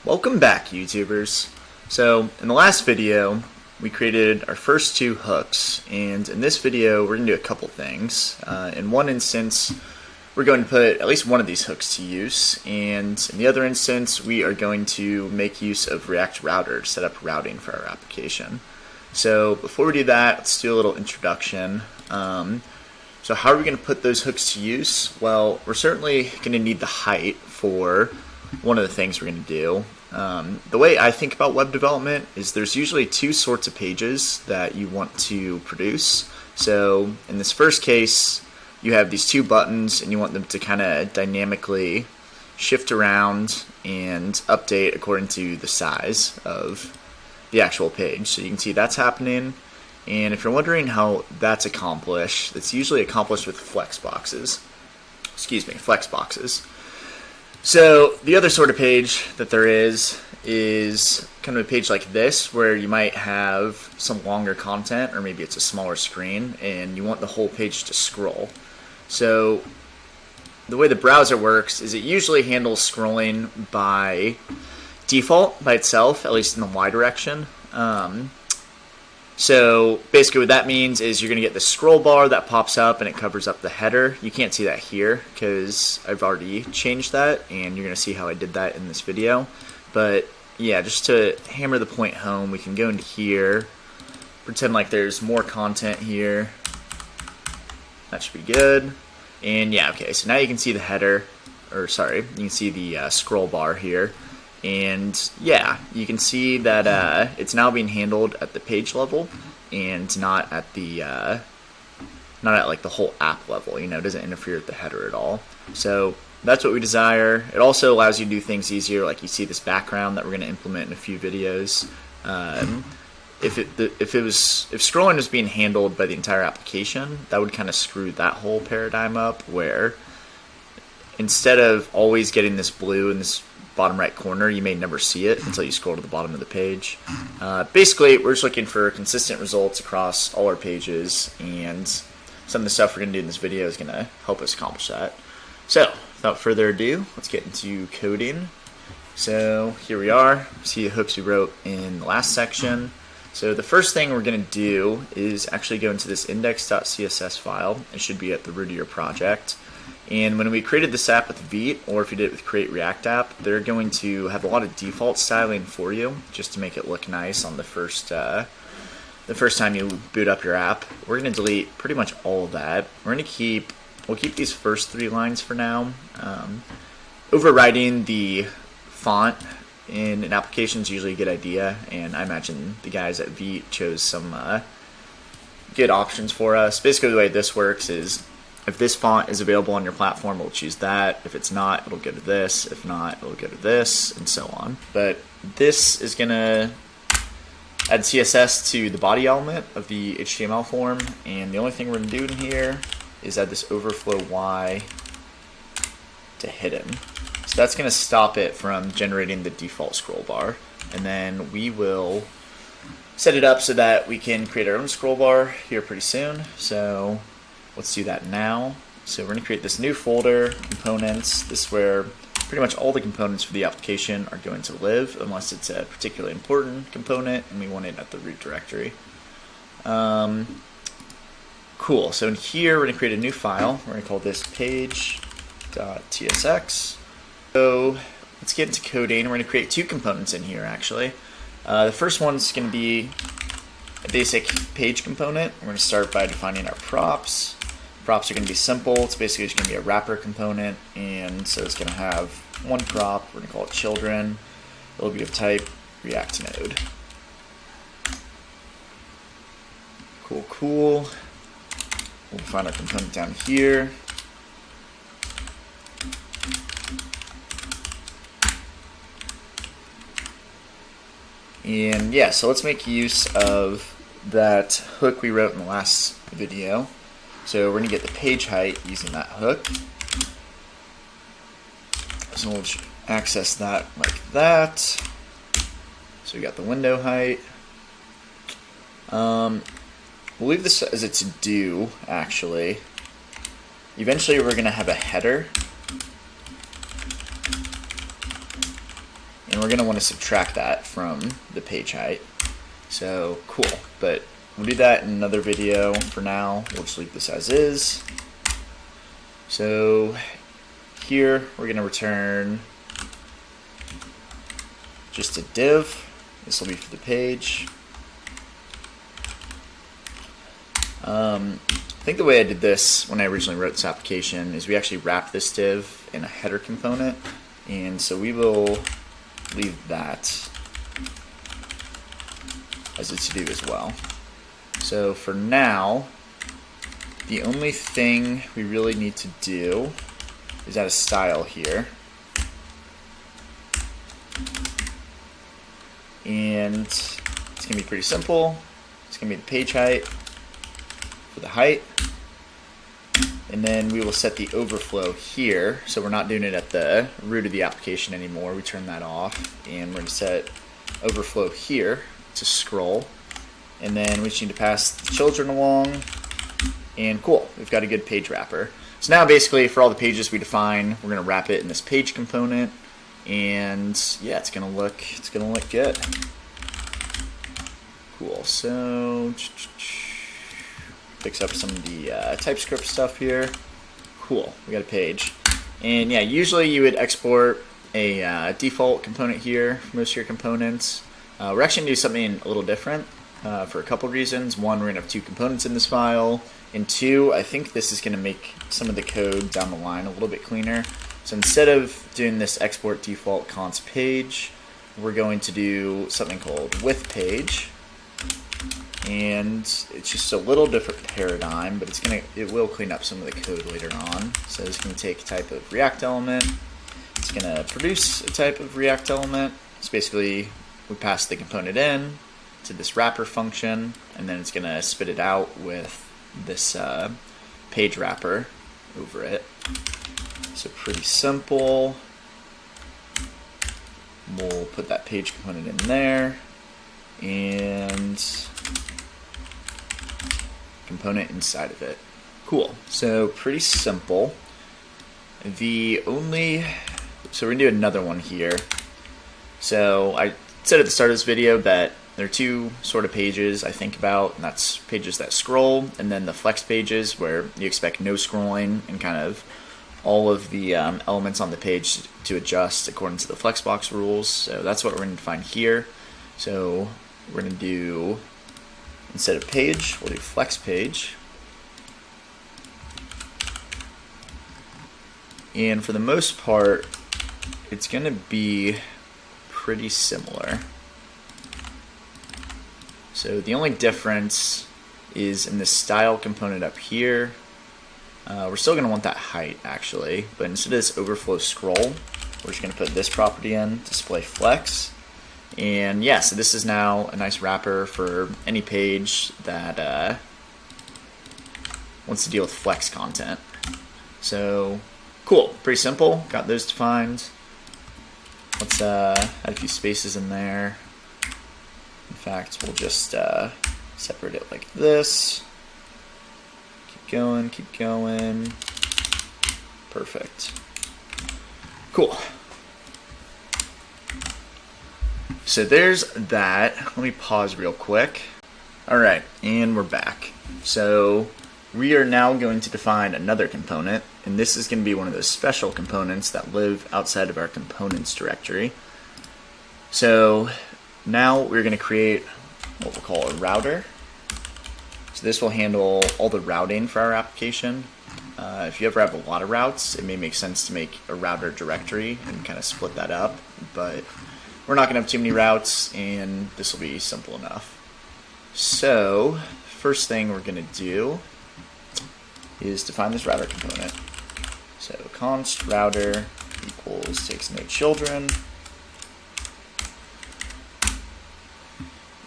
Welcome back, YouTubers. So, in the last video, we created our first two hooks, and in this video, we're going to do a couple things. In one instance, we're going to put at least one of these hooks to use, and in the other instance, we are going to make use of React Router to set up routing for our application. So, before we do that, let's do a little introduction. So how are we going to put those hooks to use? Well, we're certainly going to need the height for one of the things we're going to do. The way I think about web development is there's usually two sorts of pages that you want to produce. So in this first case, you have these two buttons and you want them to kind of dynamically shift around and update according to the size of the actual page. So you can see that's happening. And if you're wondering how that's accomplished, it's usually accomplished with flexboxes. Flexboxes. So the other sort of page that there is kind of a page like this, where you might have some longer content, or maybe it's a smaller screen, and you want the whole page to scroll. So the way the browser works is it usually handles scrolling by default, by itself, at least in the Y direction. So basically what that means is you're going to get the scroll bar that pops up and it covers up the header. You can't see that here because I've already changed that, and you're going to see how I did that in this video. But yeah, just to hammer the point home, we can go into here, pretend like there's more content here. That should be good. And yeah, okay, so now you can see the header, or sorry, you can see the scroll bar here. And yeah, you can see that it's now being handled at the page level and not at the like the whole app level. You know, it doesn't interfere with the header at all. So that's what we desire. It also allows you to do things easier, like you see this background that we're going to implement in a few videos. If scrolling was being handled by the entire application, that would kind of screw that whole paradigm up, where instead of always getting this blue in this bottom right corner, you may never see it until you scroll to the bottom of the page. Basically, we're just looking for consistent results across all our pages, and some of the stuff we're going to do in this video is going to help us accomplish that. So, without further ado, let's get into coding. So, here we are. See the hooks we wrote in the last section. So the first thing we're going to do is actually go into this index.css file. It should be at the root of your project. And when we created this app with Vite, or if you did it with Create React App, they're going to have a lot of default styling for you, just to make it look nice on the first time you boot up your app. We're going to delete pretty much all of that. We'll keep these first three lines for now. Overriding the font in an application is usually a good idea, and I imagine the guys at Vite chose some good options for us. Basically, the way this works is, if this font is available on your platform, we'll choose that. If it's not, it'll go to this. If not, it'll go to this, and so on. But this is going to add CSS to the body element of the HTML form, and the only thing we're going to do in here is add this overflow Y to hidden. So that's going to stop it from generating the default scroll bar. And then we will set it up so that we can create our own scroll bar here pretty soon. So let's do that now. So we're going to create this new folder, components. This is where pretty much all the components for the application are going to live, unless it's a particularly important component and we want it at the root directory. Cool. So in here, we're going to create a new file. We're going to call this page.tsx. So let's get into coding. We're going to create two components in here, actually. The first one's going to be a basic page component. We're going to start by defining our props. Props are going to be simple. It's basically just going to be a wrapper component, and so it's going to have one prop. We're going to call it children. It'll be of type React Node. Cool. We'll find our component down here. And yeah, so let's make use of that hook we wrote in the last video. So we're going to get the page height using that hook. So we'll access that like that. So we got the window height. We'll leave this as a to-do, actually. Eventually we're going to have a header. and we're going to want to subtract that from the page height. So cool, but we'll do that in another video. For now, we'll just leave this as is. So here we're going to return just a div. This will be for the page. I think the way I did this when I originally wrote this application is we actually wrapped this div in a header component, and so we will leave that as a to-do as well. So for now, the only thing we really need to do is add a style here. And it's going to be pretty simple. It's going to be the page height for the height. And then we will set the overflow here. So we're not doing it at the root of the application anymore. We turn that off. And we're going to set overflow here to scroll. And then we just need to pass the children along. And cool, we've got a good page wrapper. So now basically for all the pages we define, we're going to wrap it in this page component. And yeah, it's gonna look good. Cool. So fix up some of the TypeScript stuff here. Cool. We got a page. And yeah, usually you would export a default component here for most of your components. We're actually gonna do something a little different for a couple reasons. One, we're gonna have two components in this file, and two, I think this is gonna make some of the code down the line a little bit cleaner. So instead of doing this export default const page, we're going to do something called with page, and it's just a little different paradigm, but it will clean up some of the code later on. So it's going to take a type of React element. It's going to produce a type of React element. So basically, we pass the component in to this wrapper function, and then it's going to spit it out with this page wrapper over it. So pretty simple. We'll put that page component in there, and component inside of it. Cool. So pretty simple. So we're gonna do another one here. So I said at the start of this video that there are two sort of pages I think about, and that's pages that scroll, and then the flex pages where you expect no scrolling and kind of all of the elements on the page to adjust according to the flexbox rules. So that's what we're going to define here. So we're going to do, instead of page, we'll do flex page. And for the most part, it's going to be pretty similar. So the only difference is in the style component up here. We're still going to want that height actually, but instead of this overflow scroll, we're just going to put this property in, display flex. And yeah, so this is now a nice wrapper for any page that wants to deal with flex content. So cool, pretty simple, got those defined. Let's add a few spaces in there. In fact, we'll just separate it like this. Keep going. Perfect. Cool. So there's that. Let me pause real quick. Alright, and we're back. So we are now going to define another component, and this is going to be one of those special components that live outside of our components directory. So now we're going to create what we'll call a router. So this will handle all the routing for our application. If you ever have a lot of routes, it may make sense to make a router directory and kind of split that up, but we're not going to have too many routes, and this will be simple enough. So first thing we're going to do is define this router component. So const router equals takes no children.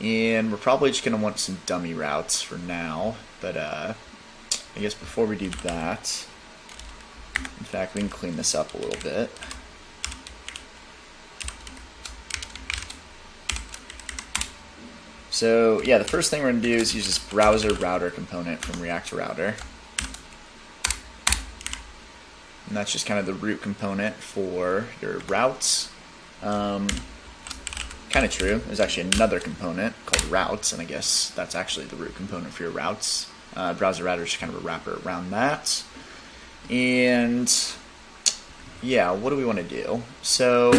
And we're probably just going to want some dummy routes for now, but I guess before we do that, in fact, we can clean this up a little bit. So yeah, the first thing we're going to do is use this browser router component from react-reouter. And that's just kind of the root component for your routes. kind of true. There's actually another component called routes, and I guess that's actually the root component for your routes. Browser router is kind of a wrapper around that. And yeah, what do we want to do? So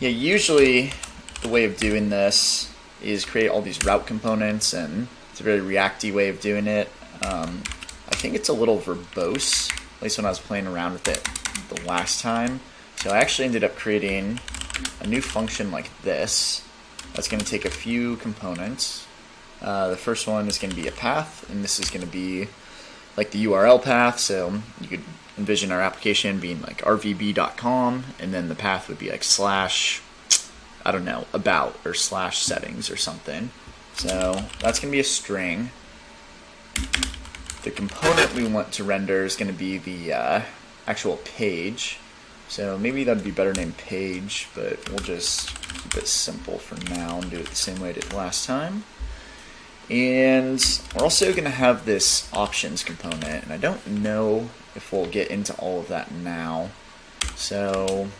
yeah, usually the way of doing this is create all these route components, and it's a very React-y way of doing it. I think it's a little verbose, at least when I was playing around with it the last time. So I actually ended up creating a new function like this that's going to take a few components. The first one is going to be a path, and this is going to be like the URL path. So you could envision our application being like rvb.com, and then the path would be like slash, I don't know, about, or slash settings or something. So that's going to be a string. The component we want to render is going to be the actual page. So maybe that'd be better named page, but we'll just keep it simple for now and do it the same way I did last time. And we're also going to have this options component, and I don't know if we'll get into all of that now. So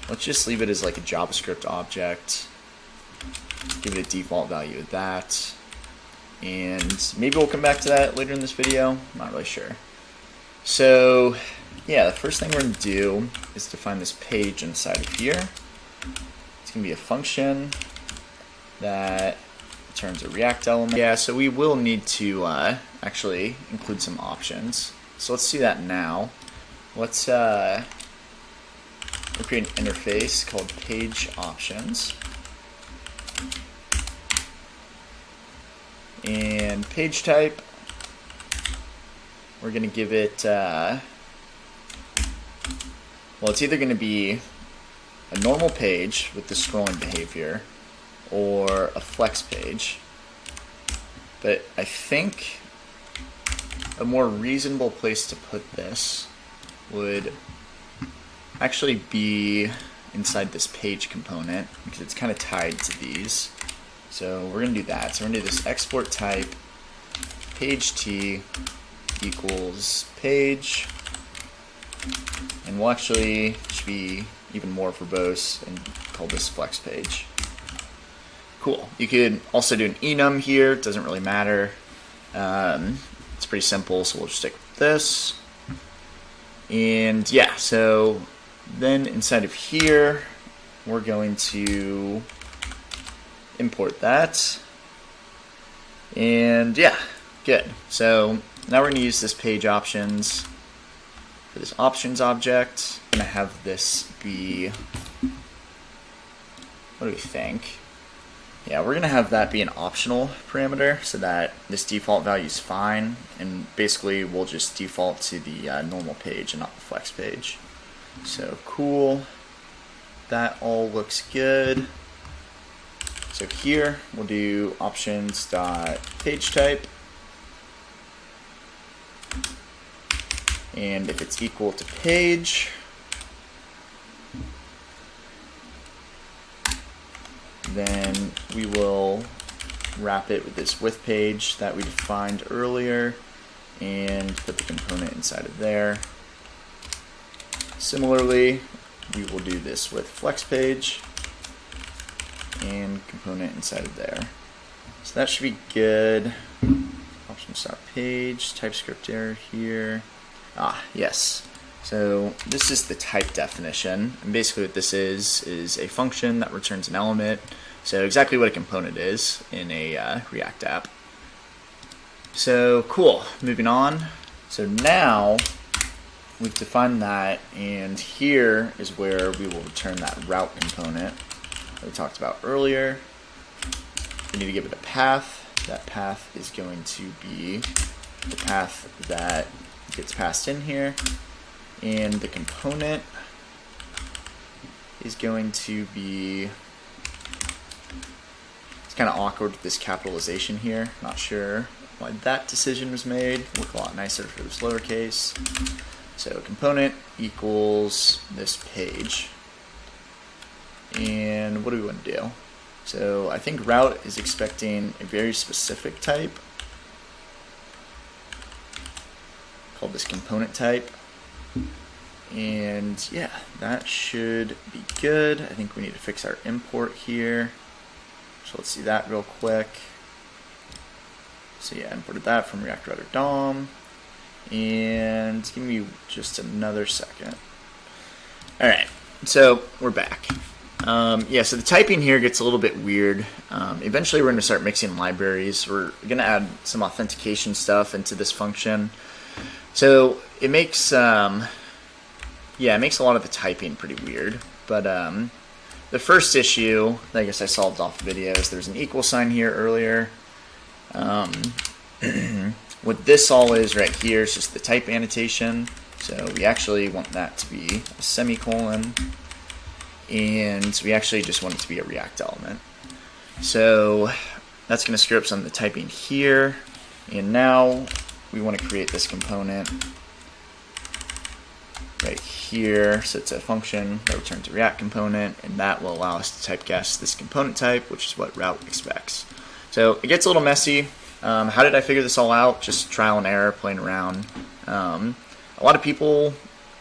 let's just leave it as like a JavaScript object, give it a default value of that, and maybe we'll come back to that later in this video. I'm not really sure. So yeah, the first thing we're going to do is define this page inside of here. It's going to be a function that returns a React element. Yeah, so we will need to actually include some options. So let's do that now. Let's we'll create an interface called page options. And page type, we're going to give it, well, it's either going to be a normal page with the scrolling behavior or a flex page. But I think a more reasonable place to put this would actually be inside this page component, because it's kind of tied to these. So we're going to do that. So we're going to do this export type page t equals page, and we'll actually should be even more verbose and call this flex page. Cool. You could also do an enum here. It doesn't really matter. It's pretty simple, so we'll just stick with this. And yeah, so then inside of here, we're going to import that. And yeah, good. So now we're going to use this page options for this options object. I'm going to have this be, what do we think? Yeah, we're going to have that be an optional parameter so that this default value is fine, and basically we'll just default to the normal page and not the flex page. So cool, that all looks good. So here we'll do options.pageType, and if it's equal to page, then we will wrap it with this with page that we defined earlier and put the component inside of there. Similarly, we will do this with flex page and component inside of there. So that should be good. Options.page, TypeScript error here. Yes. So this is the type definition, and basically what this is a function that returns an element. So exactly what a component is in a React app. So cool, moving on. So now we've defined that, and here is where we will return that route component that we talked about earlier. We need to give it a path. That path is going to be the path that gets passed in here. And the component is going to be, it's kind of awkward with this capitalization here. Not sure why that decision was made. Look a lot nicer for this lowercase. So component equals this page. And what do we want to do? So I think route is expecting a very specific type called this component type. And yeah, that should be good. I think we need to fix our import here. So let's see that real quick. So yeah, imported that from react-reouter-dom. And give me just another second. All right, so we're back. Yeah, so the typing here gets a little bit weird. Eventually we're going to start mixing libraries. We're going to add some authentication stuff into this function. So it makes, yeah, it makes a lot of the typing pretty weird. But the first issue, I guess I solved off the videos, there's an equal sign here earlier. What this all is right here is just the type annotation. So we actually want that to be a semicolon. And we actually just want it to be a React element. So that's going to screw up some of the typing here. And now we want to create this component right here. So it's a function that returns a React component, and that will allow us to typecast this component type, which is what route expects. So it gets a little messy. How did I figure this all out? Just trial and error, playing around. A lot of people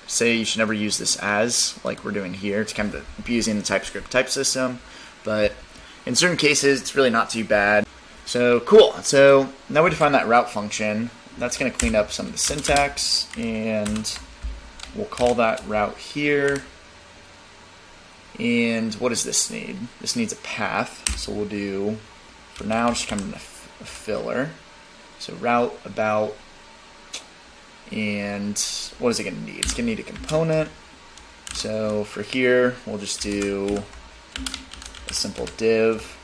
say you should never use this as, like we're doing here. It's kind of abusing the TypeScript type system, but in certain cases, it's really not too bad. So cool. So now we define that route function. That's going to clean up some of the syntax, and we'll call that route here. And what does this need? This needs a path. So we'll do, for now, just kind of a filler. So route about, and what is it going to need? It's going to need a component. So for here, we'll just do a simple div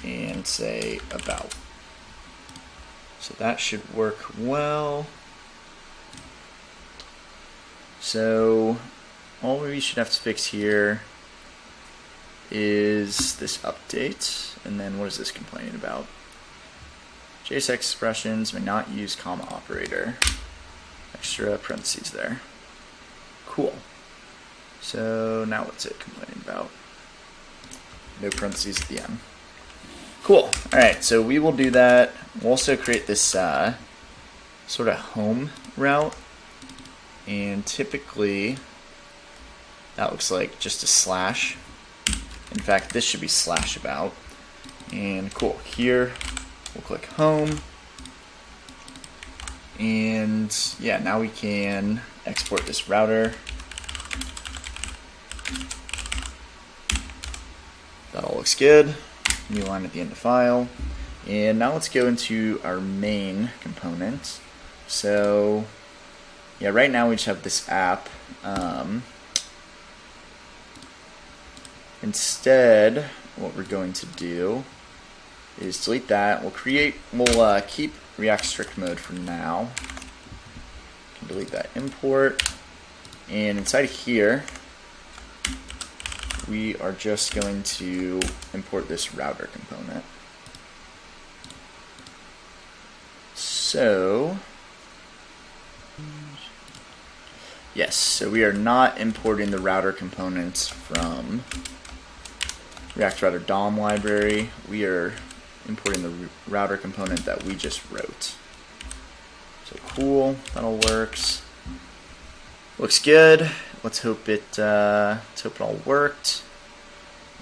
and say about. So that should work well. So all we should have to fix here is this update. And then what is this complaining about? JSX expressions may not use comma operator. Extra parentheses there. Cool. So now what's it complaining about? No parentheses at the end. Cool. Alright, so we will do that. We'll also create this sort of home route. And typically that looks like just a slash. In fact, this should be slash about. And cool. Here we'll click home. And yeah, now we can export this router. That all looks good. New line at the end of the file. And now let's go into our main component. So yeah, right now we just have this app. Instead, what we're going to do is delete that. We'll keep React strict mode for now. Can delete that import. And inside of here, we are just going to import this router component. So yes, so we are not importing the router components from react-reouter-dom library. We are importing the router component that we just wrote. So cool, that all works. Looks good. Let's hope it all worked.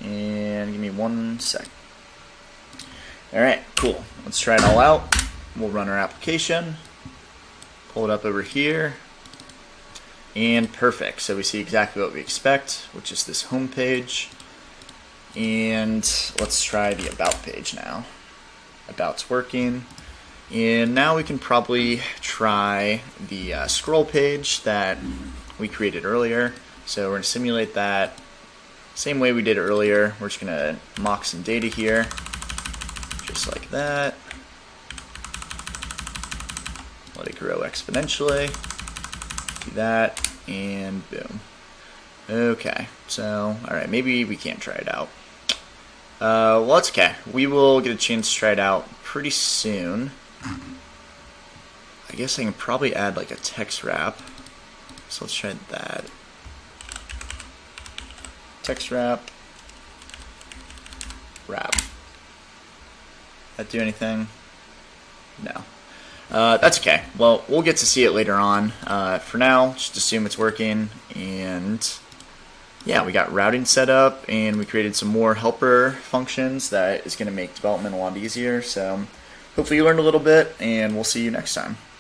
And give me 1 sec. All right, cool. Let's try it all out. We'll run our application. Pull it up over here. And perfect. So we see exactly what we expect, which is this home page. And let's try the about page now. About's working. And now we can probably try the scroll page that we created earlier. So we're going to simulate that same way we did earlier. We're just going to mock some data here, just like that. Let it grow exponentially. Do that, and boom. Okay, so, alright, maybe we can't try it out. Well, that's okay. We will get a chance to try it out pretty soon. I guess I can probably add like a text wrap. So let's try that. Text wrap. Wrap. That do anything? No. That's okay. Well, we'll get to see it later on. For now, just assume it's working. And yeah, we got routing set up, and we created some more helper functions that is going to make development a lot easier. So hopefully you learned a little bit, and we'll see you next time.